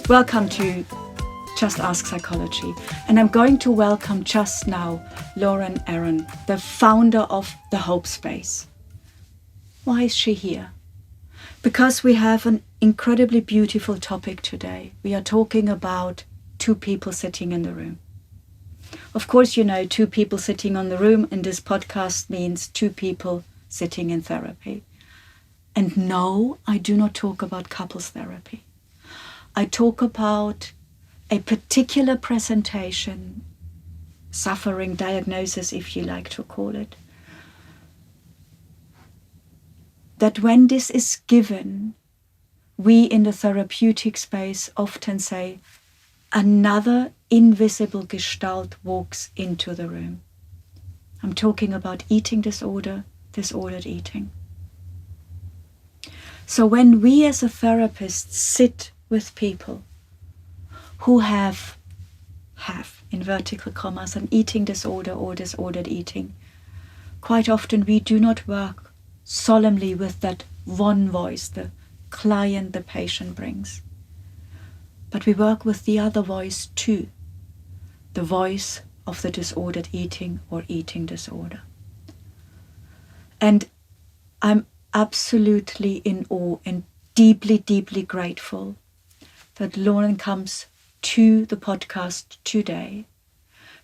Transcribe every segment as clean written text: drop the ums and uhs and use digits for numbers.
Welcome to Just Ask Psychology. And I'm going to welcome just now Lauren Aron, the founder of the Hope Space. Why is she here? Because we have an incredibly beautiful topic today. We are talking about two people sitting in the room. Of course, you know, two people sitting on the room in this podcast means two people sitting in therapy. And no, I do not talk about couples therapy. I talk about a particular presentation, suffering, diagnosis, if you like to call it, that when this is given, we in the therapeutic space often say, another invisible gestalt walks into the room. I'm talking about eating disorder, disordered eating. So when we as a therapist sit with people who have in vertical commas an eating disorder or disordered eating, quite often we do not work solemnly with that one voice the client, the patient brings, but we work with the other voice too, the voice of the disordered eating or eating disorder. And I'm absolutely in awe and deeply, deeply grateful that Lauren comes to the podcast today,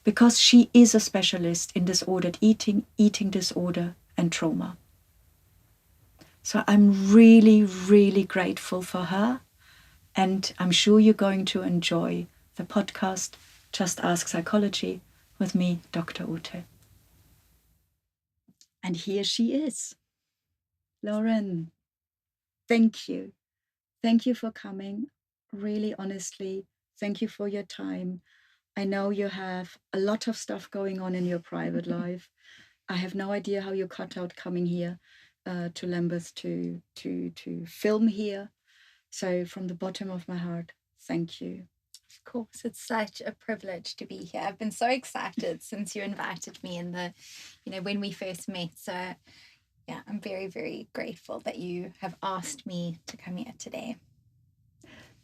because she is a specialist in disordered eating, eating disorder, and trauma. So I'm really, really grateful for her, and I'm sure you're going to enjoy the podcast Just Ask Psychology with me, Dr. Ute. And here she is. Lauren, thank you. Thank you for coming. Really, honestly, thank you for your time. I know you have a lot of stuff going on in your private life. I have no idea how you cut out coming here to Lambeth to film here. So from the bottom of my heart, thank you. Of course, it's such a privilege to be here. I've been so excited since you invited me when we first met. So yeah, I'm very, very grateful that you have asked me to come here today.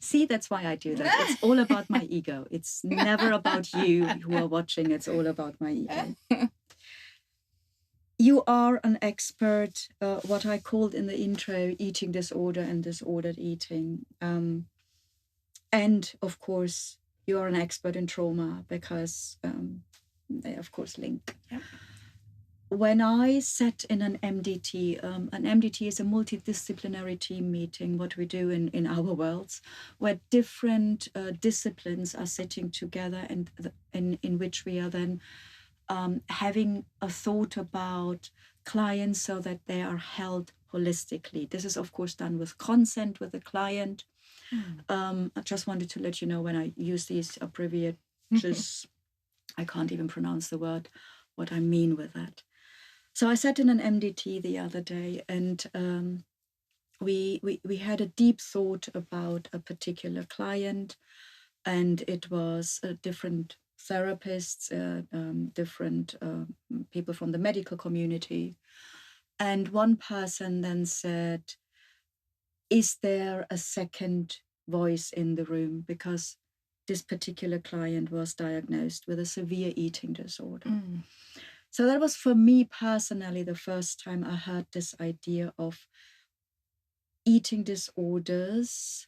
See, that's why I do that. It's all about my ego. It's never about you who are watching. It's all about my ego. You are an expert, what I called in the intro, eating disorder and disordered eating. And of course, you are an expert in trauma because they, of course, link. Yep. When I sat in an MDT is a multidisciplinary team meeting, what we do in our worlds, where different disciplines are sitting together and in which we are then having a thought about clients so that they are held holistically. This is, of course, done with consent with the client. I just wanted to let you know when I use these abbreviations, I can't even pronounce the word, what I mean with that. So I sat in an MDT the other day, and we had a deep thought about a particular client, and it was different therapists, different people from the medical community. And one person then said, is there a second voice in the room? Because this particular client was diagnosed with a severe eating disorder. So that was, for me personally, the first time I heard this idea of eating disorders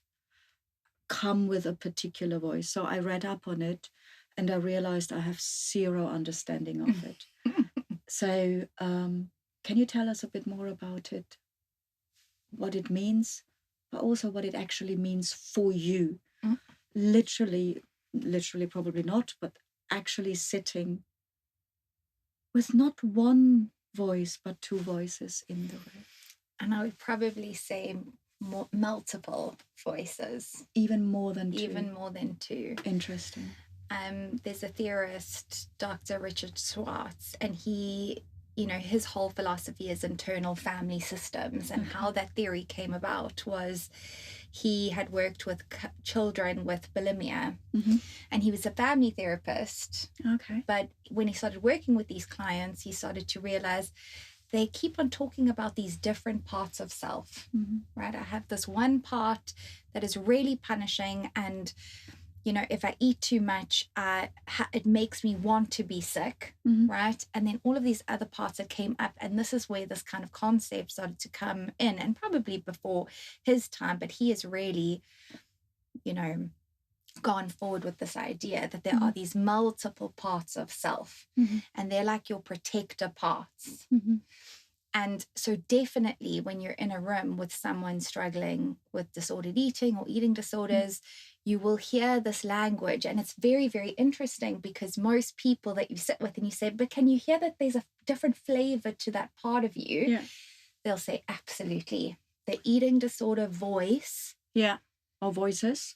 come with a particular voice. So I read up on it and I realized I have zero understanding of it. So can you tell us a bit more about it? What it means, but also what it actually means for you. Literally probably not, but actually sitting with not one voice, but two voices in the room. And I would probably say multiple voices. Even more than two. Interesting. There's a theorist, Dr. Richard Schwartz, and he, his whole philosophy is internal family systems. And how that theory came about was he had worked with children with bulimia, and he was a family therapist. Okay. But when he started working with these clients, he started to realize they keep on talking about these different parts of self, right? I have this one part that is really punishing, and if I eat too much, it makes me want to be sick, right? And then all of these other parts that came up, and this is where this kind of concept started to come in, and probably before his time, but he has really, gone forward with this idea that there are these multiple parts of self, and they're like your protector parts. And so definitely when you're in a room with someone struggling with disordered eating or eating disorders, you will hear this language. And it's very, very interesting, because most people that you sit with and you say, but can you hear that there's a different flavor to that part of you? Yeah. They'll say, absolutely. The eating disorder voice. Yeah. Or voices.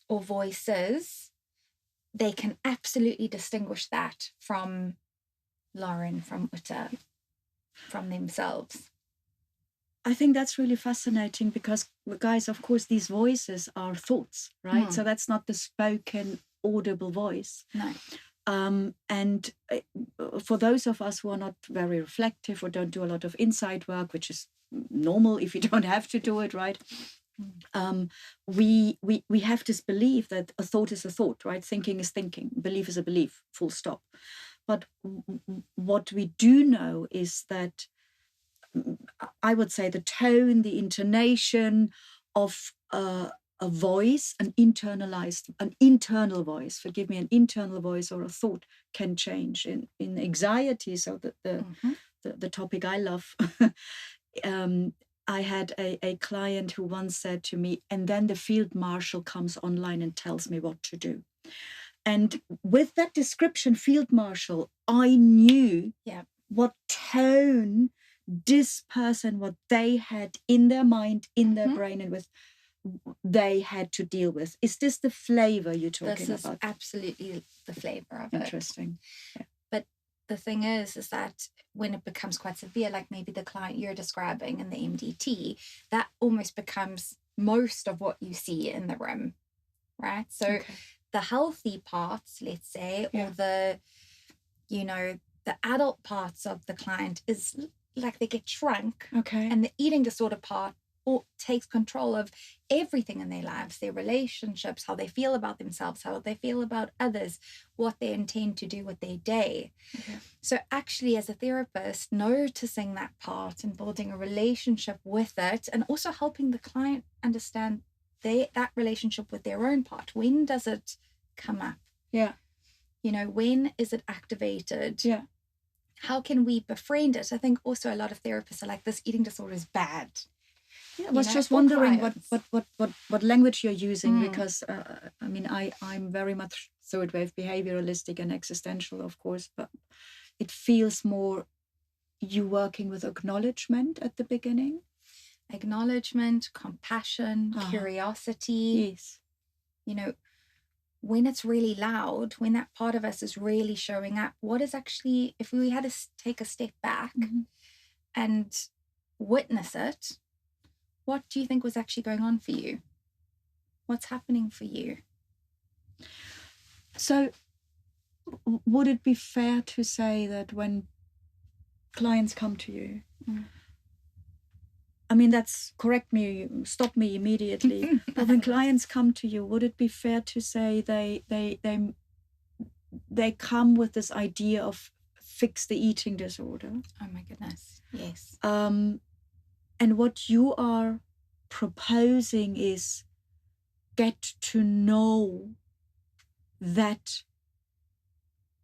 They can absolutely distinguish that from Lauren, from Uta, from themselves. I think that's really fascinating, because, guys, of course, these voices are thoughts, right? So that's not the spoken, audible voice. No. And for those of us who are not very reflective or don't do a lot of inside work, which is normal if you don't have to do it, right? We have this belief that a thought is a thought, right? Thinking is thinking, belief is a belief, full stop. But what we do know is that, I would say, the tone, the intonation of a voice, an internal voice, forgive me, an internal voice or a thought can change. In anxiety, so the topic I love, I had a client who once said to me, and then the field marshal comes online and tells me what to do. And with that description, field marshal, I knew what tone this person, what they had in their mind, in their brain, and with they had to deal with. Is this the flavor you're talking about? This is absolutely the flavor of it. Interesting. Yeah. But the thing is that when it becomes quite severe, like maybe the client you're describing in the MDT, that almost becomes most of what you see in the room, right? So the healthy parts, let's say, or the adult parts of the client is like they get shrunk. Okay. And the eating disorder part takes control of everything in their lives, their relationships, how they feel about themselves, how they feel about others, what they intend to do with their day. Okay. So actually, as a therapist, noticing that part and building a relationship with it, and also helping the client understand that relationship with their own part. When does it come up? Yeah. When is it activated? Yeah. How can we befriend it? I think also a lot of therapists are like, this eating disorder is bad. Yeah, I was just wondering what language you're using, because I'm very much third wave behavioralistic and existential, of course, but it feels more you working with acknowledgement at the beginning. Acknowledgement, compassion, curiosity. Yes. When it's really loud, when that part of us is really showing up, what is actually, if we had to take a step back and witness it, what do you think was actually going on for you? What's happening for you? So would it be fair to say that when clients come to you, I mean, correct me, stop me immediately, but when clients come to you, would it be fair to say they come with this idea of fix the eating disorder? Oh my goodness, yes. And what you are proposing is get to know that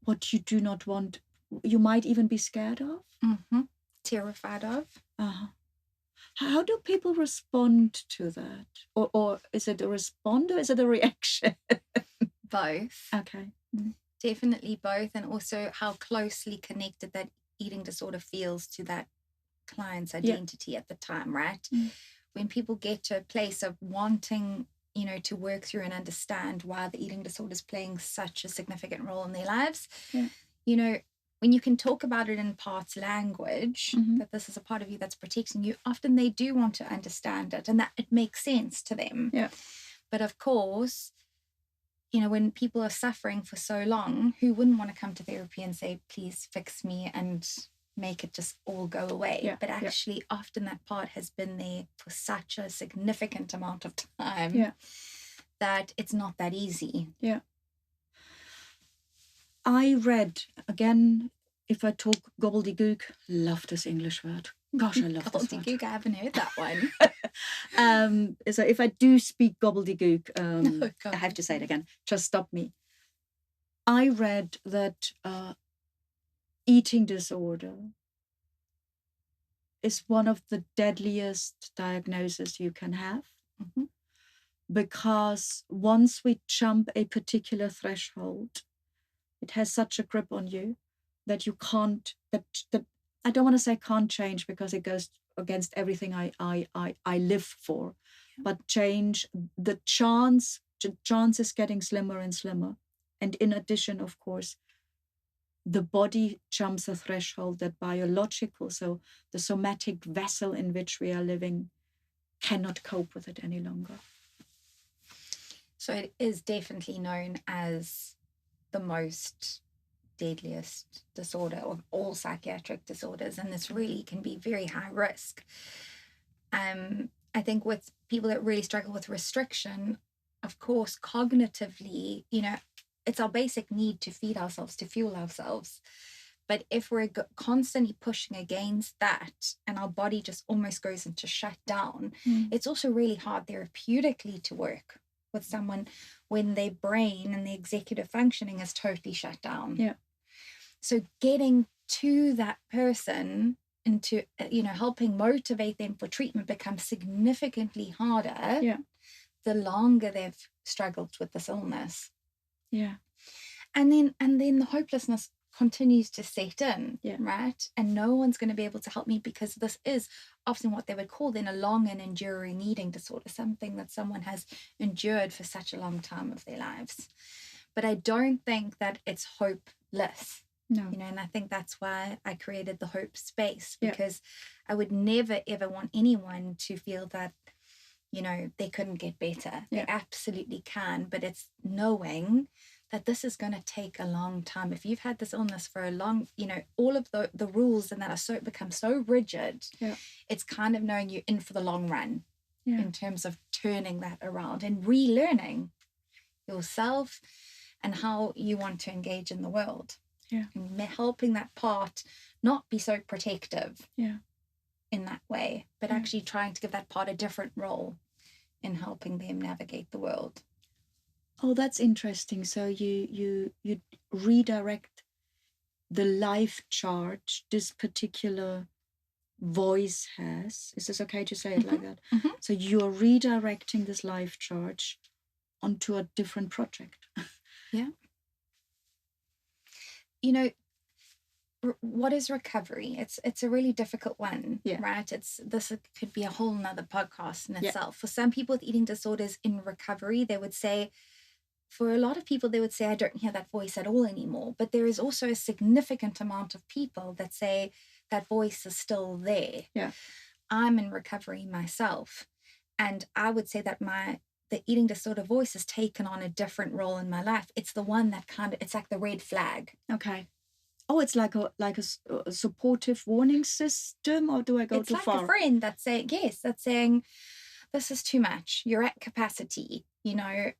what you do not want, you might even be scared of? Terrified of. How do people respond to that? Or is it a respond or is it a reaction? Both. Okay. Definitely both. And also how closely connected that eating disorder feels to that client's identity at the time, right? When people get to a place of wanting, to work through and understand why the eating disorder is playing such a significant role in their lives, when you can talk about it in parts language, that this is a part of you that's protecting you, often they do want to understand it and that it makes sense to them. Yeah. But of course, when people are suffering for so long, who wouldn't want to come to therapy and say, please fix me and make it just all go away. Yeah, But yeah. actually, often that part has been there for such a significant amount of time Yeah. that it's not that easy. Yeah. I read, again, if I talk gobbledygook, love this English word. Gosh, I love this word. Gobbledygook, I haven't heard that one. So if I do speak gobbledygook, No, go I have ahead. to say it again. Just stop me. I read that eating disorder is one of the deadliest diagnoses you can have. Mhm. Because once we jump a particular threshold, it has such a grip on you that you can't, that I don't want to say can't change, because it goes against everything I live for. Yeah. But change, the chance is getting slimmer and slimmer. And in addition, of course, the body jumps a threshold that biological, so the somatic vessel in which we are living, cannot cope with it any longer. So it is definitely known as the most deadliest disorder of all psychiatric disorders, and this really can be very high risk. I think with people that really struggle with restriction, of course, cognitively, it's our basic need to feed ourselves, to fuel ourselves. But if we're constantly pushing against that and our body just almost goes into shutdown, it's also really hard therapeutically to work with someone when their brain and the executive functioning is totally shut down. Yeah. So getting to that person and to, helping motivate them for treatment becomes significantly harder the longer they've struggled with this illness. Yeah. And then the hopelessness continues to set in, Yeah. right? And no one's going to be able to help me, because this is often what they would call then a long and enduring eating disorder, something that someone has endured for such a long time of their lives. But I don't think that it's hopeless. No. And I think that's why I created the Hope Space, Yeah. because I would never, ever want anyone to feel that, they couldn't get better. Yeah. They absolutely can, but it's knowing that this is going to take a long time. If you've had this illness for a long, all of the rules and that are become so rigid, it's kind of knowing you're in for the long run in terms of turning that around and relearning yourself and how you want to engage in the world. Yeah. And helping that part not be so protective in that way, but actually trying to give that part a different role in helping them navigate the world. Oh, that's interesting. So you redirect the life charge this particular voice has. Is this okay to say it like that? Mm-hmm. So you're redirecting this life charge onto a different project. Yeah. What is recovery? It's a really difficult one, right? This could be a whole nother podcast in itself. For some people with eating disorders in recovery, they would say, for a lot of people, they would say, I don't hear that voice at all anymore. But there is also a significant amount of people that say that voice is still there. Yeah. I'm in recovery myself. And I would say that the eating disorder voice has taken on a different role in my life. It's the one that it's like the red flag. Okay. Oh, it's like a supportive warning system, or do I go too far? It's like a friend that's saying, this is too much. You're at capacity.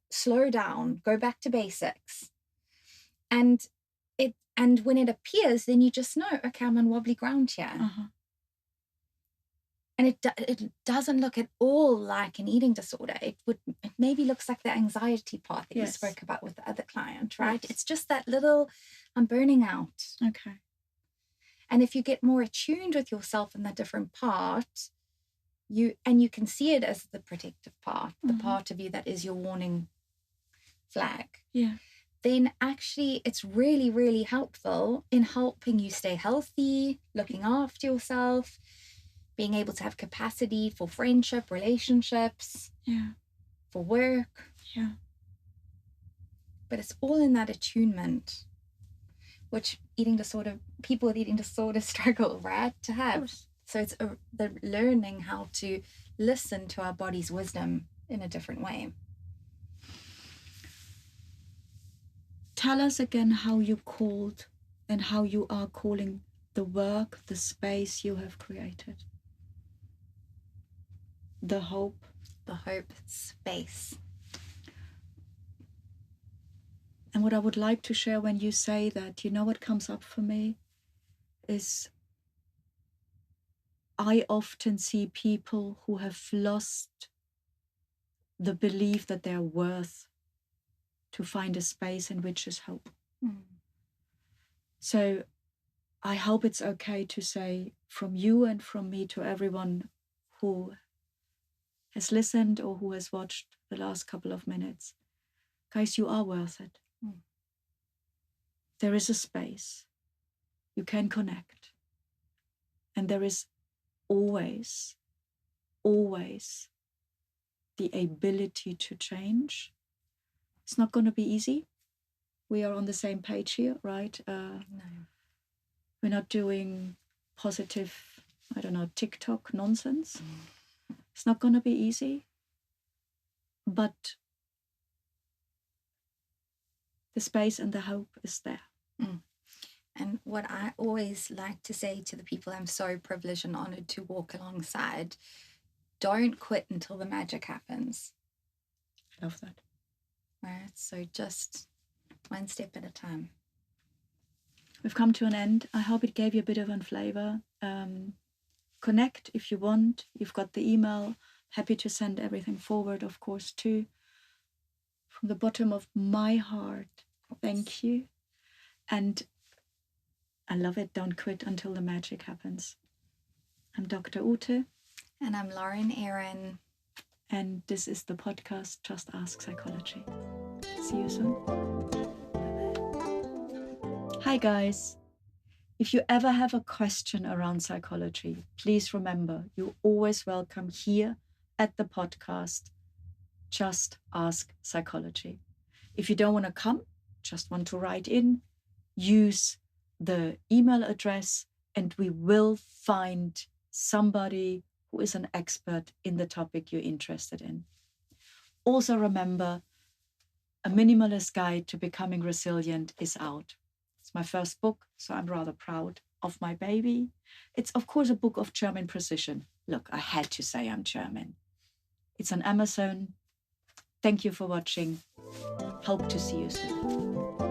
Slow down. Go back to basics. And when it appears, then you just know, okay, I'm on wobbly ground here. Uh-huh. And it doesn't look at all like an eating disorder. It maybe looks like the anxiety part that you spoke about with the other client, right? Yes. It's just that little, I'm burning out. Okay. And if you get more attuned with yourself in that different part, you can see it as the protective part, the part of you that is your warning flag. Yeah. Then actually it's really, really helpful in helping you stay healthy, looking after yourself, being able to have capacity for friendship, relationships, for work. Yeah. But it's all in that attunement, which people with eating disorder struggle, right, to have. So it's the learning how to listen to our body's wisdom in a different way. Tell us again how you called and how you are calling the work, the space you have created. The hope. The hope space. And what I would like to share when you say that, you know what comes up for me is I often see people who have lost the belief that they're worth to find a space in which is hope. So I hope it's okay to say from you and from me to everyone who has listened or who has watched the last couple of minutes, guys, you are worth it. There is a space. You can connect. And there is always, always the ability to change. It's not going to be easy. We are on the same page here, right? No. We're not doing positive, I don't know, TikTok nonsense. It's not going to be easy. But the space and the hope is there. And what I always like to say to the people I'm so privileged and honored to walk alongside, don't quit until the magic happens. I love that. Right? So just one step at a time. We've come to an end. I hope it gave you a bit of a flavor. Connect if you want. You've got the email. Happy to send everything forward, of course, too. From the bottom of my heart, thank you. And I love it. Don't quit until the magic happens. I'm Dr. Ute. And I'm Lauren Aron. And this is the podcast, Just Ask Psychology. See you soon. Hi, guys. If you ever have a question around psychology, please remember you're always welcome here at the podcast, Just Ask Psychology. If you don't want to come, just want to write in, use the email address, and we will find somebody who is an expert in the topic you're interested in. Also remember, A Minimalist Guide to Becoming Resilient is out. It's my first book, so I'm rather proud of my baby. It's, of course, a book of German precision. Look, I had to say I'm German. It's on Amazon. Thank you for watching. Hope to see you soon.